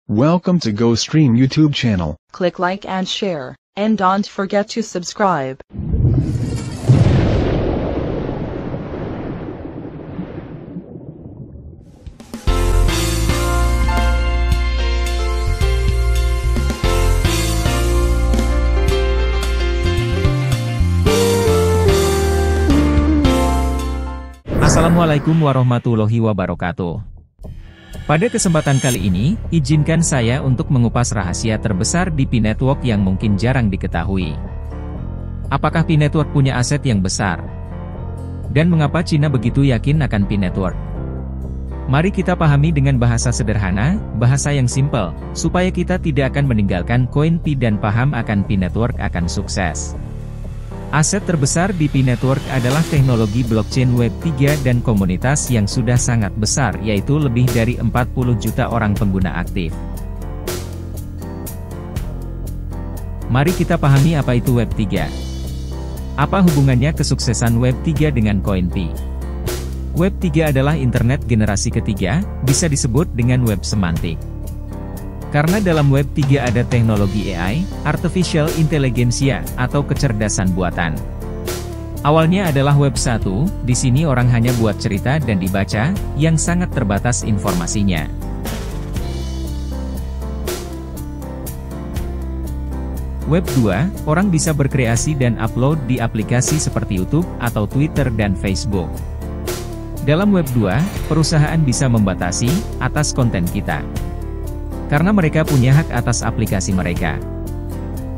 Welcome to GoStream YouTube channel. Click like and share, and don't forget to subscribe. Assalamualaikum warahmatullahi wabarakatuh. Pada kesempatan kali ini, izinkan saya untuk mengupas rahasia terbesar di P-Network yang mungkin jarang diketahui. Apakah P-Network punya aset yang besar? Dan mengapa Cina begitu yakin akan P-Network? Mari kita pahami dengan bahasa sederhana, bahasa yang simpel, supaya kita tidak akan meninggalkan koin P dan paham akan P-Network akan sukses. Aset terbesar di P-Network adalah teknologi blockchain Web3 dan komunitas yang sudah sangat besar, yaitu lebih dari 40 juta orang pengguna aktif. Mari kita pahami apa itu Web3. Apa hubungannya kesuksesan Web3 dengan koin P? Web3 adalah internet generasi ketiga, bisa disebut dengan web semantik. Karena dalam Web3 ada teknologi AI, Artificial Intelligence, atau kecerdasan buatan. Awalnya adalah Web 1, di sini orang hanya buat cerita dan dibaca, yang sangat terbatas informasinya. Web 2, orang bisa berkreasi dan upload di aplikasi seperti YouTube, atau Twitter dan Facebook. Dalam Web 2, perusahaan bisa membatasi atas konten kita. Karena mereka punya hak atas aplikasi mereka.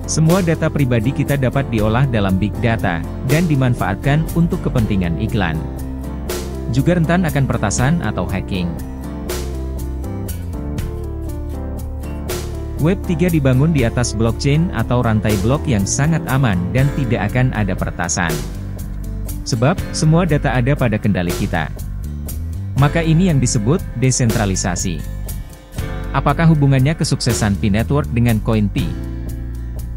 Semua data pribadi kita dapat diolah dalam big data, dan dimanfaatkan untuk kepentingan iklan. Juga rentan akan peretasan atau hacking. Web 3 dibangun di atas blockchain atau rantai blok yang sangat aman dan tidak akan ada peretasan. Sebab, semua data ada pada kendali kita. Maka ini yang disebut desentralisasi. Apakah hubungannya kesuksesan P-Network dengan koin P?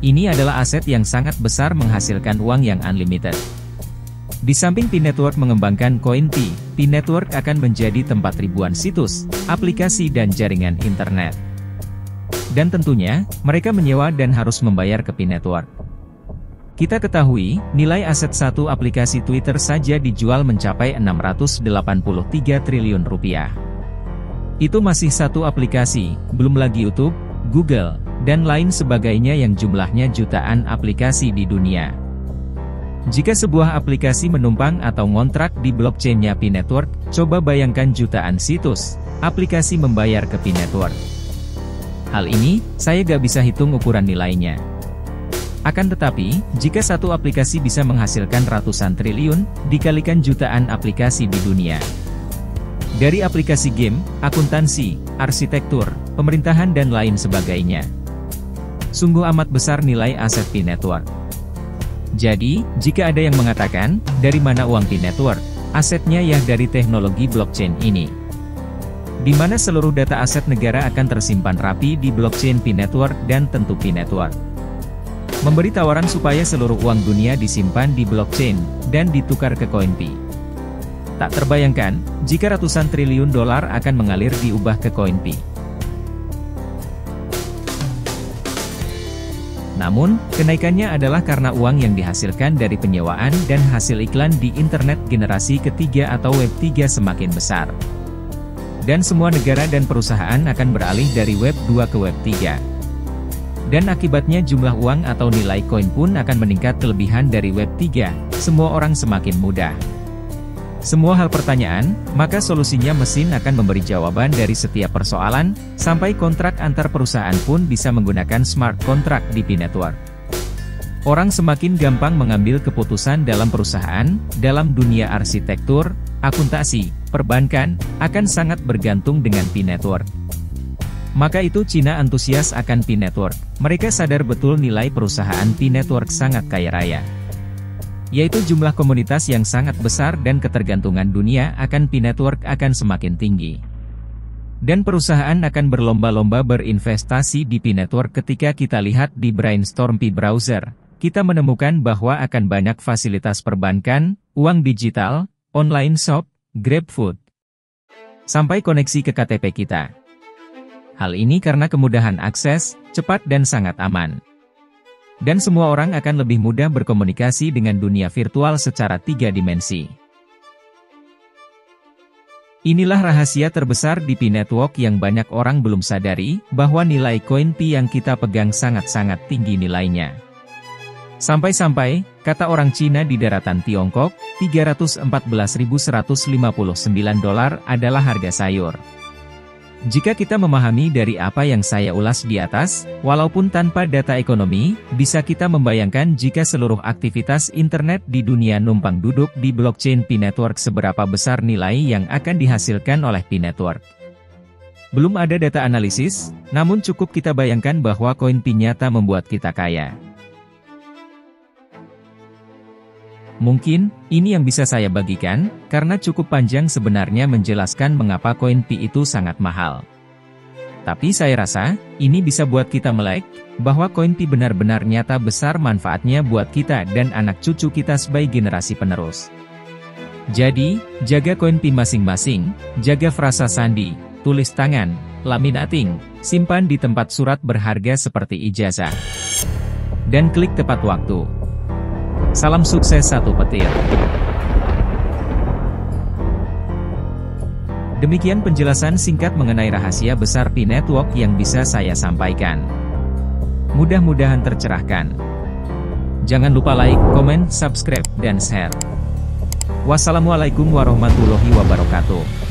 Ini adalah aset yang sangat besar menghasilkan uang yang unlimited. Di samping P-Network mengembangkan koin P, P-Network akan menjadi tempat ribuan situs, aplikasi dan jaringan internet. Dan tentunya, mereka menyewa dan harus membayar ke P-Network. Kita ketahui, nilai aset satu aplikasi Twitter saja dijual mencapai 683 triliun rupiah. Itu masih satu aplikasi, belum lagi YouTube, Google, dan lain sebagainya yang jumlahnya jutaan aplikasi di dunia. Jika sebuah aplikasi menumpang atau ngontrak di blockchain-nya P-Network, coba bayangkan jutaan situs, aplikasi membayar ke P-Network. Hal ini, saya gak bisa hitung ukuran nilainya. Akan tetapi, jika satu aplikasi bisa menghasilkan ratusan triliun, dikalikan jutaan aplikasi di dunia. Dari aplikasi game, akuntansi, arsitektur, pemerintahan dan lain sebagainya. Sungguh amat besar nilai aset P-Network. Jadi, jika ada yang mengatakan, dari mana uang P-Network? Asetnya ya dari teknologi blockchain ini. Di mana seluruh data aset negara akan tersimpan rapi di blockchain P-Network dan tentu P-Network. Memberi tawaran supaya seluruh uang dunia disimpan di blockchain, dan ditukar ke koin P. Tak terbayangkan, jika ratusan triliun dolar akan mengalir diubah ke koin P. Namun, kenaikannya adalah karena uang yang dihasilkan dari penyewaan dan hasil iklan di internet generasi ketiga atau Web 3 semakin besar. Dan semua negara dan perusahaan akan beralih dari Web 2 ke Web 3. Dan akibatnya jumlah uang atau nilai koin pun akan meningkat kelebihan dari Web 3, semua orang semakin mudah. Semua hal pertanyaan, maka solusinya mesin akan memberi jawaban dari setiap persoalan, sampai kontrak antar perusahaan pun bisa menggunakan smart contract di P-Network. Orang semakin gampang mengambil keputusan dalam perusahaan, dalam dunia arsitektur, akuntansi, perbankan, akan sangat bergantung dengan P-Network. Maka itu Cina antusias akan P-Network, mereka sadar betul nilai perusahaan P-Network sangat kaya raya. Yaitu jumlah komunitas yang sangat besar dan ketergantungan dunia akan P-Network akan semakin tinggi. Dan perusahaan akan berlomba-lomba berinvestasi di P-Network. Ketika kita lihat di Brainstorm P-Browser, kita menemukan bahwa akan banyak fasilitas perbankan, uang digital, online shop, GrabFood, sampai koneksi ke KTP kita. Hal ini karena kemudahan akses, cepat dan sangat aman. Dan semua orang akan lebih mudah berkomunikasi dengan dunia virtual secara 3 dimensi. Inilah rahasia terbesar di Pi Network yang banyak orang belum sadari, bahwa nilai koin Pi yang kita pegang sangat-sangat tinggi nilainya. Sampai-sampai, kata orang Cina di daratan Tiongkok, $314.159 adalah harga sayur. Jika kita memahami dari apa yang saya ulas di atas, walaupun tanpa data ekonomi, bisa kita membayangkan jika seluruh aktivitas internet di dunia numpang duduk di blockchain Pi Network seberapa besar nilai yang akan dihasilkan oleh Pi Network. Belum ada data analisis, namun cukup kita bayangkan bahwa koin Pi nyata membuat kita kaya. Mungkin, ini yang bisa saya bagikan, karena cukup panjang sebenarnya menjelaskan mengapa koin Pi itu sangat mahal. Tapi saya rasa, ini bisa buat kita melek, bahwa koin Pi benar-benar nyata besar manfaatnya buat kita dan anak cucu kita sebagai generasi penerus. Jadi, jaga koin Pi masing-masing, jaga frasa sandi, tulis tangan, laminating, simpan di tempat surat berharga seperti ijazah. Dan klik tepat waktu. Salam sukses satu petir. Demikian penjelasan singkat mengenai rahasia besar Pi Network yang bisa saya sampaikan. Mudah-mudahan tercerahkan. Jangan lupa like, komen, subscribe, dan share. Wassalamualaikum warahmatullahi wabarakatuh.